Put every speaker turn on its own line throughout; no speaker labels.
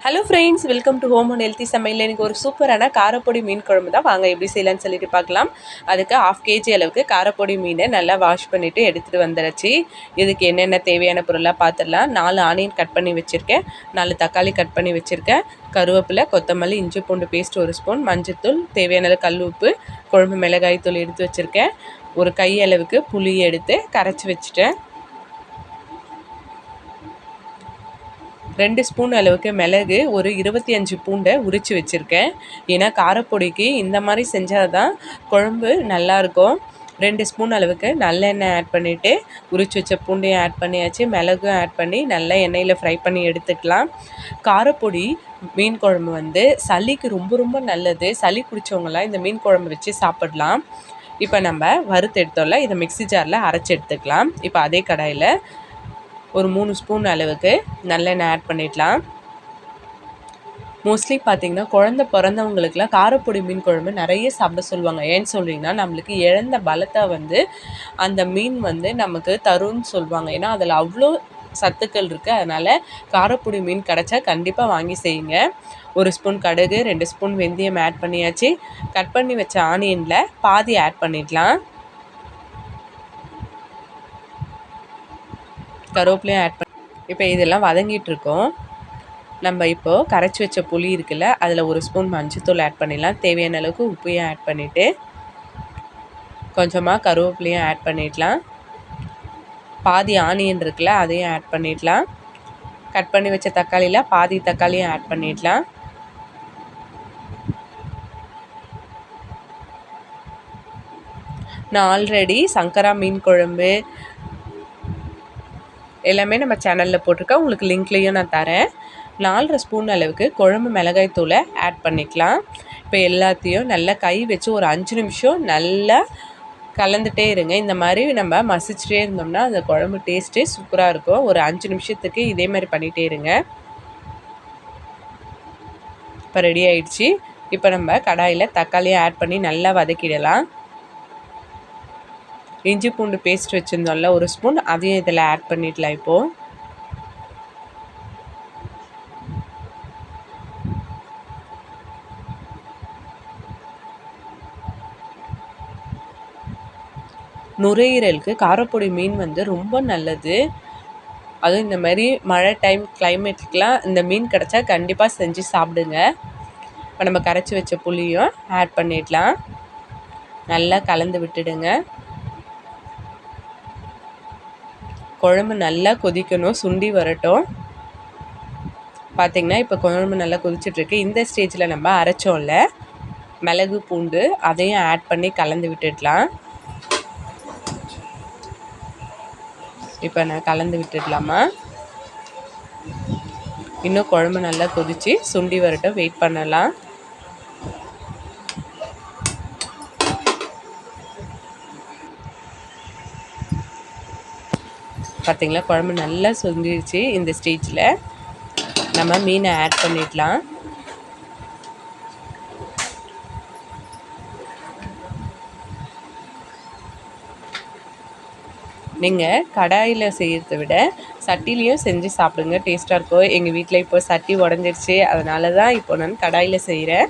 Hello friends, welcome to home and healthy சமையல். எனக்கு ஒரு சூப்பரான காரப்பொடி மீன் குழம்பு தான். வாங்க எப்படி செய்யலான்னு சொல்லிட்டு பார்க்கலாம். அதுக்கு 1/2 kg அளவுக்கு காரப்பொடி மீனை நல்லா வாஷ் பண்ணிவிட்டு எடுத்துகிட்டு வந்துடுச்சு. இதுக்கு என்னென்ன தேவையான பொருளாக பார்த்துடலாம். 4 ஆனியன் கட் பண்ணி வச்சுருக்கேன், 4 தக்காளி கட் பண்ணி வச்சுருக்கேன், கருவேப்பிலை, கொத்தமல்லி, இஞ்சி பூண்டு பேஸ்ட் 1 ஸ்பூன், மஞ்சள்தூள், தேவையான கல் உப்பு, குழம்பு மிளகாய் தூள் எடுத்து வச்சுருக்கேன். ஒரு கை அளவுக்கு புளி எடுத்து கரைச்சி வச்சுட்டேன். 2 ஸ்பூன் அளவுக்கு மிளகு, ஒரு 25 பூண்டை உரித்து வச்சுருக்கேன். ஏன்னா காரப்பொடிக்கு இந்த மாதிரி செஞ்சால் தான் குழம்பு நல்லாயிருக்கும். 2 ஸ்பூன் அளவுக்கு நல்லெண்ணெய் ஆட் பண்ணிவிட்டு உரித்து வச்ச பூண்டையும் ஆட் பண்ணியாச்சு, மிளகும் ஆட் பண்ணி நல்லா எண்ணெயில் ஃப்ரை பண்ணி எடுத்துக்கலாம். காரப்பொடி மீன் குழம்பு சளிக்கு ரொம்ப ரொம்ப நல்லது. சளி பிடிச்சவங்களாம் இந்த மீன் குழம்பு வச்சு சாப்பிடலாம். இப்போ நம்ம வறுத்து எடுத்தோம்ல, இதை மிக்ஸி ஜாரில் அரைச்சி எடுத்துக்கலாம். இப்போ அதே கடாயில் ஒரு 3 ஸ்பூன் அளவுக்கு நல்லெண்ணெய் ஆட் பண்ணிடலாம். மோஸ்ட்லி பார்த்திங்கன்னா குழந்த பிறந்தவங்களுக்குலாம் காரப்பொடி மீன் குழம்பு நிறைய சாப்பிட சொல்லுவாங்க. ஏன்னு சொல்கிறீங்கன்னா, நம்மளுக்கு இழந்த பலத்தை அந்த மீன் நமக்கு தரும்னு சொல்லுவாங்க. ஏன்னா அதில் அவ்வளோ சத்துக்கள் இருக்குது. அதனால் காரப்பொடி மீன் கிடச்சா கண்டிப்பாக வாங்கி செய்யுங்க. 1 ஸ்பூன் கடுகு, 2 ஸ்பூன் வெந்தயம் ஆட் பண்ணியாச்சு. கட் பண்ணி வச்ச ஆனியனில் பாதி ஆட் பண்ணிடலாம். கருவேப்பிலையும் ஆட் பண்ணி இப்போ இதெல்லாம் வதங்கிட்டுருக்கோம். நம்ம இப்போது கரைச்சி வச்ச புளி இருக்குல்ல, அதில் 1 ஸ்பூன் மஞ்சள்தூள் ஆட் பண்ணிடலாம். தேவையான அளவுக்கு உப்பையும் ஆட் பண்ணிவிட்டு கொஞ்சமாக கருவேப்பிலையும் ஆட் பண்ணிடலாம். பாதி ஆனியன் இருக்குல்ல, அதையும் ஆட் பண்ணிடலாம். கட் பண்ணி வச்ச தக்காளியில் பாதி தக்காளியும் ஆட் பண்ணிடலாம். நான் ஆல்ரெடி சங்கரா மீன் குழம்பு எல்லாமே நம்ம சேனலில் போட்டிருக்கேன். உங்களுக்கு லிங்க்லேயும் நான் தரேன். 4 ஸ்பூன் அளவுக்கு குழம்பு மிளகாய் தூளை ஆட் பண்ணிக்கலாம். இப்போ எல்லாத்தையும் நல்லா கை வச்சு ஒரு 5 நிமிஷம் நல்லா கலந்துகிட்டே இருங்க. இந்த மாதிரி நம்ம மசிச்சுட்டே இருந்தோம்னா அந்த குழம்பு டேஸ்ட்டே சூப்பராக இருக்கும். ஒரு 5 நிமிஷத்துக்கு இதே மாதிரி பண்ணிகிட்டே இருங்க. இப்போ ரெடி ஆயிடுச்சு. இப்போ நம்ம கடாயில் தக்காளியை ஆட் பண்ணி நல்லா வதக்கிடலாம். இஞ்சி பூண்டு பேஸ்ட் வச்சுருந்தோம்ல 1 ஸ்பூன், அதையும் இதில் ஆட் பண்ணிடலாம். இப்போது நுரையீரலுக்கு காரப்பொடி மீன் ரொம்ப நல்லது. அதுவும் இந்த மாதிரி மழை டைம் கிளைமேட்டுக்கெலாம் இந்த மீன் கிடச்சா கண்டிப்பாக செஞ்சு சாப்பிடுங்க. இப்போ நம்ம கரைச்சி வச்ச புளியும் ஆட் பண்ணிடலாம். நல்லா கலந்து விட்டுடுங்க. குழம்பு நல்லா கொதிக்கணும், சுண்டி வரட்டும். பார்த்திங்கன்னா இப்போ குழம்பு நல்லா கொதிச்சிட்ருக்கு. இந்த ஸ்டேஜில் நம்ம அரைச்சோம்ல மிளகு பூண்டு, அதையும் ஆட் பண்ணி கலந்து விட்டுடலாம். இப்போ நான் கலந்து விட்டுடலாமா? இன்னும் குழம்பு நல்லா கொதித்து சுண்டி வரட்டும், வெயிட் பண்ணலாம். பார்த்திங்களா, குழம்பு நல்லா சுண்டிடுச்சு. இந்த ஸ்டேஜில் நம்ம மீனை ஆட் பண்ணிடலாம். நீங்கள் கடாயில் செய்கிறத விட சட்டிலையும் செஞ்சு சாப்பிடுங்க, டேஸ்ட்டாக இருக்கும். எங்கள் வீட்டில் இப்போ சட்டி உடஞ்சிருச்சு, அதனால தான் இப்போ நான் கடாயில் செய்கிறேன்.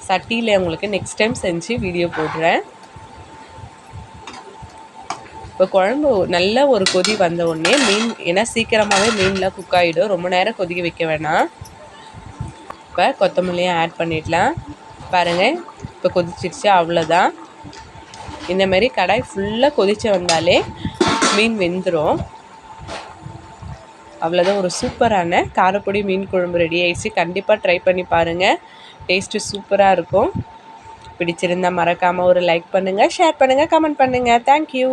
சட்டியில் உங்களுக்கு நெக்ஸ்ட் டைம் செஞ்சு வீடியோ போடுறேன். இப்போ குழம்பு நல்ல ஒரு கொதி வந்த உடனே மீன், ஏன்னா சீக்கிரமாகவே மீன்லாம் குக் ஆகிடும், ரொம்ப நேரம் கொதிக்க வைக்க வேணாம். இப்போ கொத்தமல்லியும் ஆட் பண்ணிடலாம். பாருங்கள், இப்போ கொதிச்சிருச்சு, அவ்வளோதான். இந்தமாரி கடாய் ஃபுல்லாக கொதித்து வந்தாலே மீன் வெந்துடும். அவ்வளோதான், ஒரு சூப்பரான காரப்பொடி மீன் குழம்பு ரெடி ஆயிடுச்சு. கண்டிப்பாக ட்ரை பண்ணி பாருங்கள், டேஸ்ட்டு சூப்பராக இருக்கும். பிடிச்சிருந்தால் மறக்காமல் ஒரு லைக் பண்ணுங்கள், ஷேர் பண்ணுங்கள், கமெண்ட் பண்ணுங்கள். தேங்க்யூ.